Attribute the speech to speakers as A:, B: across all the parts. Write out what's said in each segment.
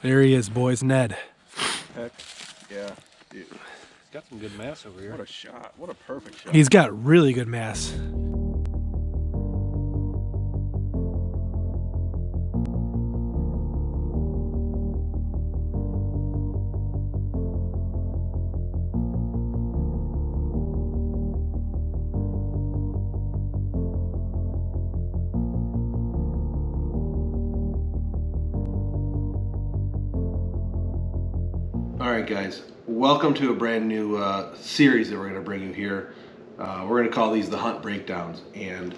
A: There he is, boys. Ned.
B: Heck, yeah, dude.
C: He's got some good mass over here.
B: What a shot. What a perfect shot.
A: He's got really good mass.
D: Alright guys, welcome to a brand new series that we're going to bring you here. We're going to call these the Hunt Breakdowns, and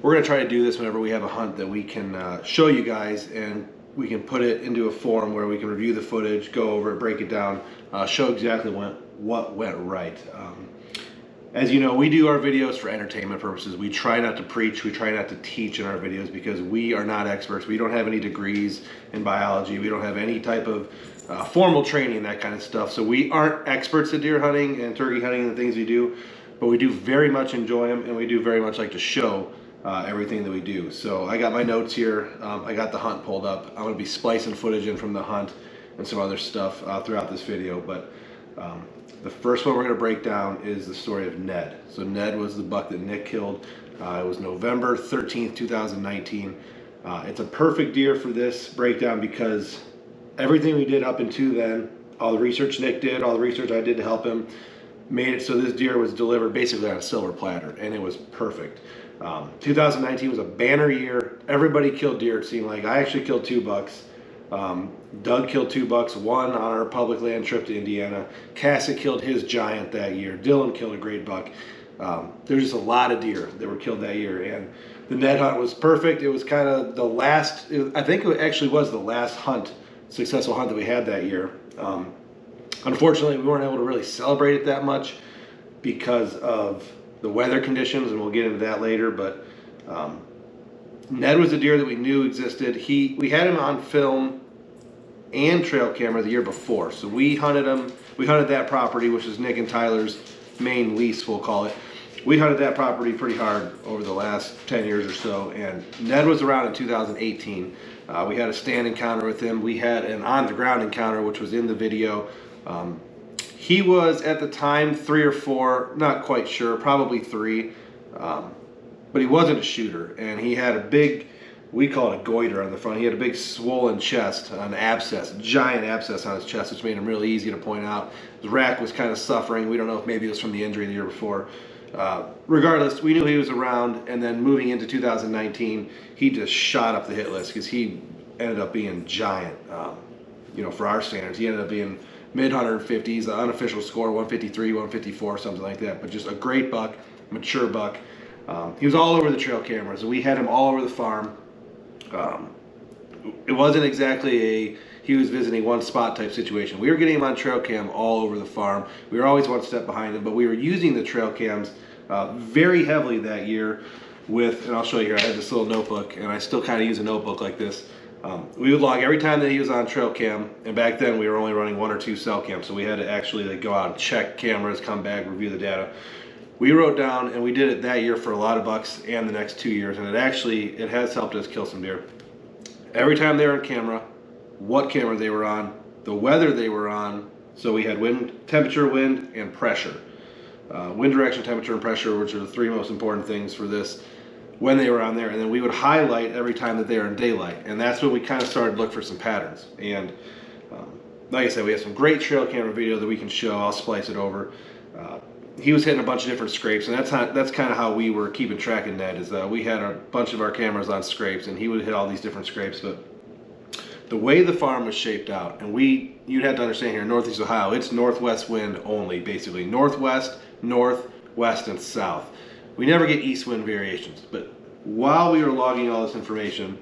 D: we're going to try to do this whenever we have a hunt that we can show you guys, and we can put it into a form where we can review the footage, go over it, break it down, show exactly what went right. As you know, we do our videos for entertainment purposes. We try not to preach, we try not to teach in our videos because we are not experts. We don't have any degrees in biology, we don't have any type of formal training, that kind of stuff. So we aren't experts at deer hunting and turkey hunting and the things we do, but we do very much enjoy them, and we do very much like to show everything that we do. So I got my notes here, I got the hunt pulled up. I'm going to be splicing footage in from the hunt and some other stuff throughout this video, but the first one we're going to break down is the story of Ned. So Ned was the buck that Nick killed. It was November 13th, 2019. It's a perfect deer for this breakdown because everything we did up until then, all the research Nick did, all the research I did to help him, made it so this deer was delivered basically on a silver platter, and it was perfect. 2019 was a banner year. Everybody killed deer, it seemed like. I actually killed 2 bucks. Doug killed 2 bucks, one on our public land trip to Indiana. Cassett killed his giant that year. Dylan killed a great buck. There's just a lot of deer that were killed that year, and the Ned hunt was perfect. It was kind of the last, I think it actually was the last successful hunt that we had that year. Unfortunately, we weren't able to really celebrate it that much because of the weather conditions, and we'll get into that later, but Ned was a deer that we knew existed. We had him on film and trail camera the year before. So we hunted that property, which is Nick and Tyler's main lease, we'll call it. We hunted that property pretty hard over the last 10 years or so, and Ned was around in 2018. We had a stand encounter with him. We had an on-the-ground encounter, which was in the video. He was, at the time, 3 or 4, not quite sure, probably 3. But he wasn't a shooter, and he had a big, we call it a goiter on the front. He had a big swollen chest, an abscess, giant abscess on his chest, which made him really easy to point out. His rack was kind of suffering. We don't know if maybe it was from the injury the year before. Regardless, we knew he was around, and then moving into 2019, he just shot up the hit list because he ended up being giant. For our standards, he ended up being mid 150s, the unofficial score 153, 154, something like that. But just a great buck, mature buck. He was all over the trail cameras. We had him all over the farm. It wasn't exactly he was visiting one spot type situation. We were getting him on trail cam all over the farm. We were always one step behind him, but we were using the trail cams very heavily that year and I'll show you here, I had this little notebook, and I still kind of use a notebook like this. We would log every time that he was on trail cam, and back then we were only running 1 or 2 cell cams, so we had to actually go out and check cameras, come back, review the data. We wrote down, and we did it that year for a lot of bucks and the next 2 years, and it has helped us kill some deer. Every time they were on camera, what camera they were on, the weather they were on, so we had temperature, wind, and pressure. Wind direction, temperature, and pressure, which are the 3 most important things for this, when they were on there, and then we would highlight every time that they were in daylight, and that's when we kind of started to look for some patterns. And like I said, we have some great trail camera video that we can show. I'll splice it over. He was hitting a bunch of different scrapes, and that's kind of how we were keeping track of Ned, is we had a bunch of our cameras on scrapes, and he would hit all these different scrapes. But the way the farm was shaped out, and you'd have to understand here in Northeast Ohio, it's northwest wind only, basically. Northwest, north, west, and south. We never get east wind variations, but while we were logging all this information,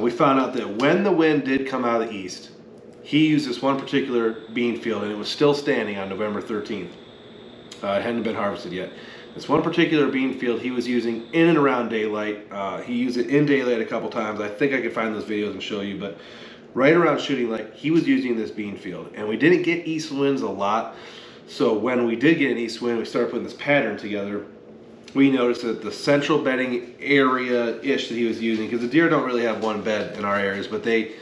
D: we found out that when the wind did come out of the east, he used this one particular bean field, and it was still standing on November 13th. It hadn't been harvested yet. This one particular bean field he was using in and around daylight. He used it in daylight a couple times. I think I could find those videos and show you, but right around shooting light, he was using this bean field. And we didn't get east winds a lot, so when we did get an east wind, we started putting this pattern together. We noticed that the central bedding area-ish that he was using, because the deer don't really have one bed in our areas, but they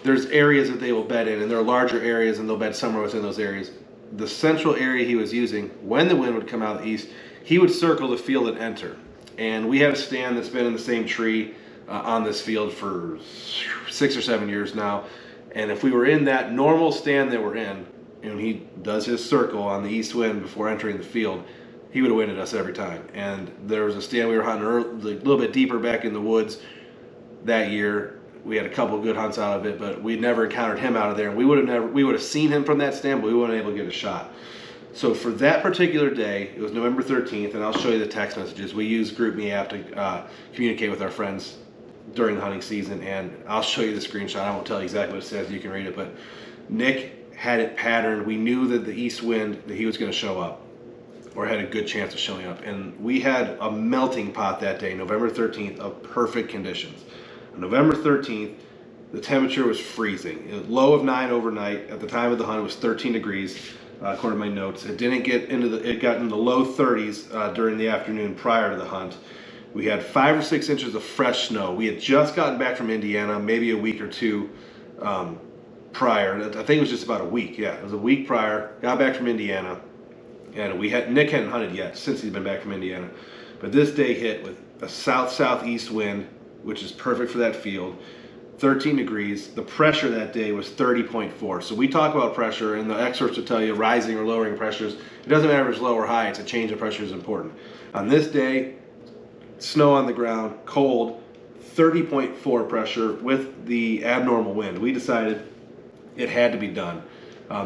D: there's areas that they will bed in, and there are larger areas, and they'll bed somewhere within those areas. The central area he was using, when the wind would come out of the east, he would circle the field and enter. And we have a stand that's been in the same tree on this field for 6 or 7 years now. And if we were in that normal stand that we're in, and he does his circle on the east wind before entering the field, he would have winded us every time. And there was a stand we were hunting a little bit deeper back in the woods that year. We had a couple of good hunts out of it, but we'd never encountered him out of there. And we would have seen him from that stand, but we weren't able to get a shot. So for that particular day, it was November 13th, and I'll show you the text messages. We use GroupMe app to communicate with our friends during the hunting season, and I'll show you the screenshot. I won't tell you exactly what it says. You can read it, but Nick had it patterned. We knew that the east wind, that he was going to show up, or had a good chance of showing up. And we had a melting pot that day, November 13th, of perfect conditions. On November 13th, the temperature was freezing. It was low of 9 overnight. At the time of the hunt, it was 13 degrees. According to my notes, it didn't get into it got in the low 30s during the afternoon prior to the hunt. We had 5 or 6 inches of fresh snow. We had just gotten back from Indiana, maybe a week or two prior. I think it was just about a week. Yeah, it was a week prior. Got back from Indiana, and Nick hadn't hunted yet since he'd been back from Indiana. But this day hit with a south-southeast wind, which is perfect for that field. 13 degrees. The pressure that day was 30.4. So we talk about pressure, and the experts will tell you rising or lowering pressures. It doesn't matter if it's low or high. It's a change in pressure is important. On this day, snow on the ground, cold, 30.4 pressure with the abnormal wind. We decided it had to be done.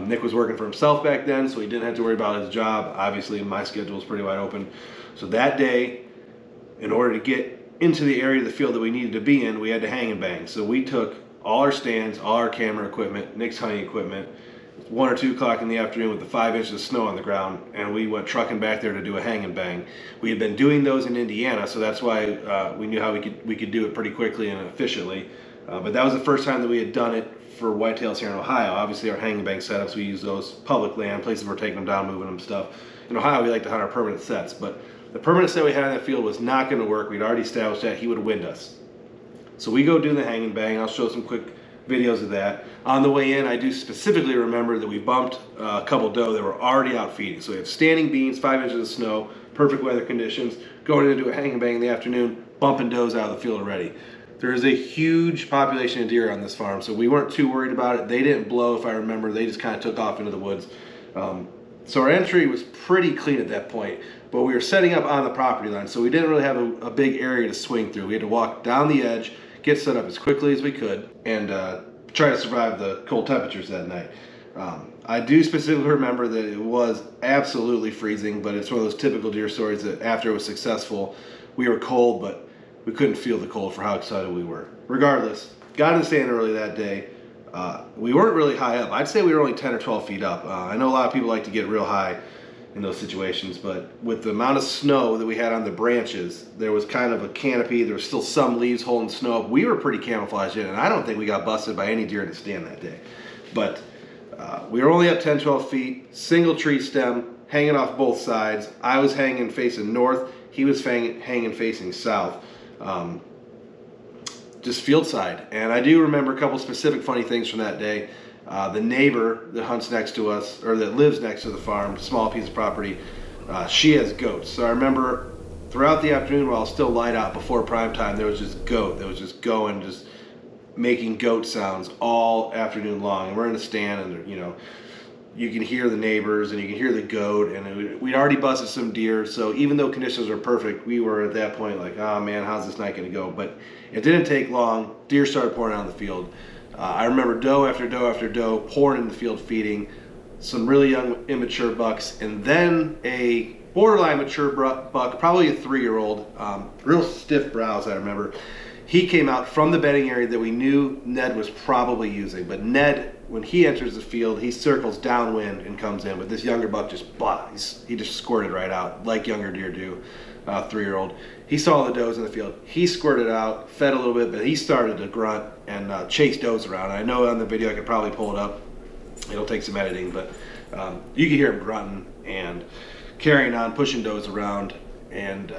D: Nick was working for himself back then, so he didn't have to worry about his job. Obviously, my schedule was pretty wide open. So that day, in order to get into the area of the field that we needed to be in, we had to hang and bang. So we took all our stands, all our camera equipment, Nick's hunting equipment, 1 or 2 o'clock in the afternoon with the 5 inches of snow on the ground, and we went trucking back there to do a hang and bang. We had been doing those in Indiana, so that's why we knew how we could do it pretty quickly and efficiently. But that was the first time that we had done it for whitetails here in Ohio. Obviously, our hang and bang setups, we use those public land, places we're taking them down, moving them, stuff. In Ohio, we like to hunt our permanent sets, but the permanent set we had in that field was not going to work. We'd already established that he would wind us. So we go do the hang and bang. I'll show some quick videos of that. On the way in, I do specifically remember that we bumped a couple doe that were already out feeding. So we have standing beans, 5 inches of snow, perfect weather conditions, going into a hang and bang in the afternoon, bumping does out of the field already. There is a huge population of deer on this farm, so we weren't too worried about it. They didn't blow, if I remember. They just kind of took off into the woods. So our entry was pretty clean at that point, but we were setting up on the property line, so we didn't really have a big area to swing through. We had to walk down the edge, get set up as quickly as we could, and try to survive the cold temperatures that night. I do specifically remember that it was absolutely freezing, but it's one of those typical deer stories that after it was successful, we were cold, but we couldn't feel the cold for how excited we were. Regardless, got in the stand early that day. We weren't really high up. I'd say we were only 10 or 12 feet up. I know a lot of people like to get real high in those situations, but with the amount of snow that we had on the branches, there was kind of a canopy. There was still some leaves holding snow up. We were pretty camouflaged in, and I don't think we got busted by any deer in the stand that day. But we were only up 10, 12 feet, single tree stem, hanging off both sides. I was hanging facing north. He was hanging facing south. Just field side. And I do remember a couple specific funny things from that day. The neighbor that hunts next to us, or that lives next to the farm, small piece of property, she has goats. So I remember throughout the afternoon while it was still light out before prime time, there was just goat that was just going, just making goat sounds all afternoon long. And we're in a stand, and you know, you can hear the neighbors and you can hear the goat, and we'd already busted some deer. So even though conditions were perfect, we were at that point like, oh man, how's this night gonna go? But it didn't take long. Deer started pouring out in the field. I remember doe after doe after doe pouring in the field feeding, some really young immature bucks, and then a borderline mature buck, probably a 3-year-old, real stiff brows, I remember. He came out from the bedding area that we knew Ned was probably using. But Ned, when he enters the field, he circles downwind and comes in. But this younger buck he just squirted right out, like younger deer do, 3-year-old. He saw the does in the field. He squirted out, fed a little bit, but he started to grunt and chase does around. I know on the video I could probably pull it up. It'll take some editing, but you can hear him grunting and carrying on, pushing does around. And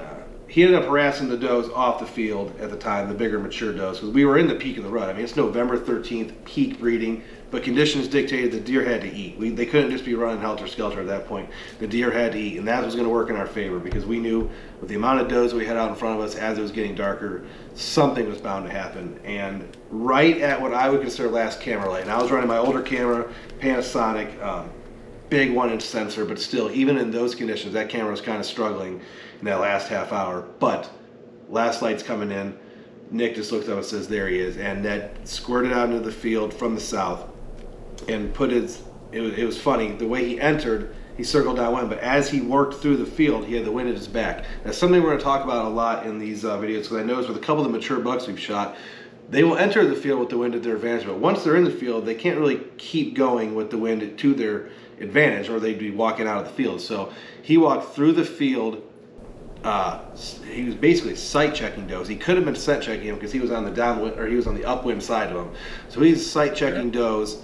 D: he ended up harassing the does off the field at the time, the bigger mature does, because we were in the peak of the rut. I mean, it's November 13th, peak breeding, but conditions dictated the deer had to eat. They couldn't just be running helter-skelter at that point. The deer had to eat, and that was going to work in our favor because we knew with the amount of does we had out in front of us as it was getting darker, something was bound to happen. And right at what I would consider last camera light, and I was running my older camera, Panasonic, big 1-inch sensor, but still, even in those conditions, that camera was kind of struggling in that last half hour. But last light's coming in. Nick just looks up and says, there he is. And Ned squirted out into the field from the south and put his, it was funny, the way he entered, he circled downwind, but as he worked through the field, he had the wind at his back. That's something we're going to talk about a lot in these videos, because I noticed with a couple of the mature bucks we've shot, they will enter the field with the wind at their advantage, but once they're in the field, they can't really keep going with the wind to their advantage, or they'd be walking out of the field. So he walked through the field. He was basically sight checking does. He could have been scent checking him because he was on the downwind, or he was on the upwind side of him. So he's sight checking does,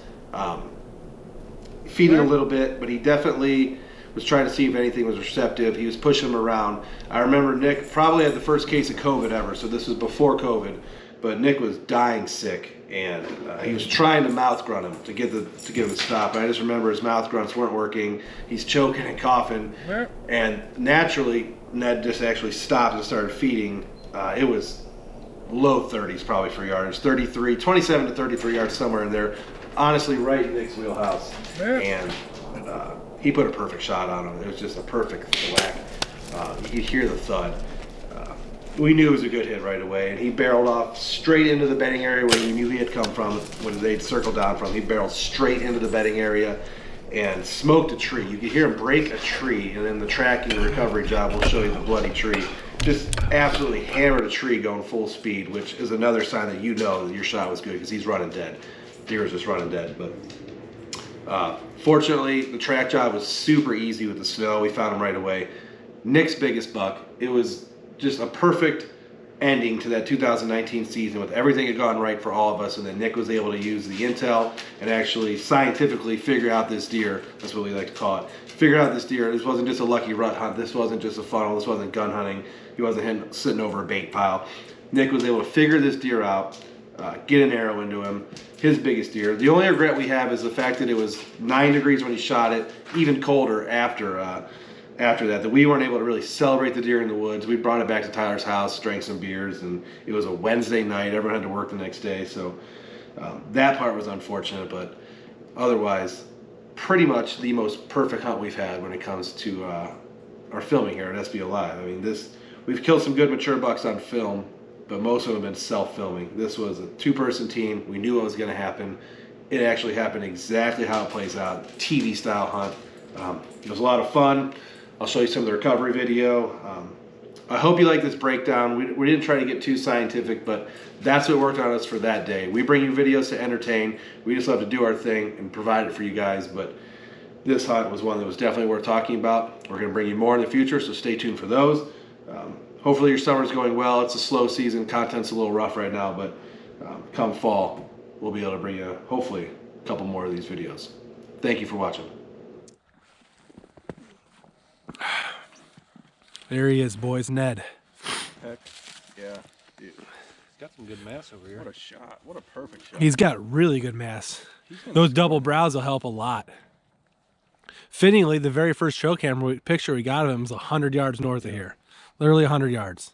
D: feeding a little bit, but he definitely was trying to see if anything was receptive. He was pushing him around. I remember Nick probably had the first case of COVID ever, so this was before COVID, but Nick was dying sick, and he was trying to mouth grunt him to get him to stop. And I just remember his mouth grunts weren't working. He's choking and coughing, and naturally Ned just actually stopped and started feeding. It was low 30s probably for yardage, 27 to 33 yards, somewhere in there. Honestly, right in Nick's wheelhouse, and he put a perfect shot on him. It was just a perfect whack. You could hear the thud. We knew it was a good hit right away, and he barreled off straight into the bedding area where we knew he had come from when they'd circled down from. He barreled straight into the bedding area and smoked a tree. You could hear him break a tree, and then the tracking recovery job will show you the bloody tree. Just absolutely hammered a tree going full speed, which is another sign that you know that your shot was good because he's running dead. Deer was just running dead. But fortunately, the track job was super easy with the snow. We found him right away. Nick's biggest buck. It was just a perfect ending to that 2019 season with everything had gone right for all of us, and then Nick was able to use the intel and actually scientifically figure out this deer. That's what we like to call it. Figure out this deer. This wasn't just a lucky rut hunt. This wasn't just a funnel. This wasn't gun hunting. He wasn't sitting over a bait pile. Nick was able to figure this deer out, get an arrow into him, his biggest deer. The only regret we have is the fact that it was 9 degrees when he shot it, even colder after that we weren't able to really celebrate the deer in the woods. We brought it back to Tyler's house, drank some beers, and it was a Wednesday night. Everyone had to work the next day, so that part was unfortunate, but otherwise, pretty much the most perfect hunt we've had when it comes to our filming here at SBO Live. I mean, we've killed some good mature bucks on film, but most of them have been self-filming. This was a two-person team. We knew what was going to happen. It actually happened exactly how it plays out, TV-style hunt. It was a lot of fun. I'll show you some of the recovery video. I hope you like this breakdown. We didn't try to get too scientific, but that's what worked on us for that day. We bring you videos to entertain. We just love to do our thing and provide it for you guys, but this hunt was one that was definitely worth talking about. We're going to bring you more in the future, so stay tuned for those. Hopefully your summer's going well. It's a slow season. Content's a little rough right now, but come fall, we'll be able to bring you, hopefully, a couple more of these videos. Thank you for watching.
A: There he is, boys. Ned.
B: Heck, yeah, dude.
C: He's got some good mass over here.
B: What a shot. What a perfect shot.
A: He's got really good mass. Those double brows will help a lot. Fittingly, the very first trail camera picture we got of him was 100 yards north of here. Literally 100 yards.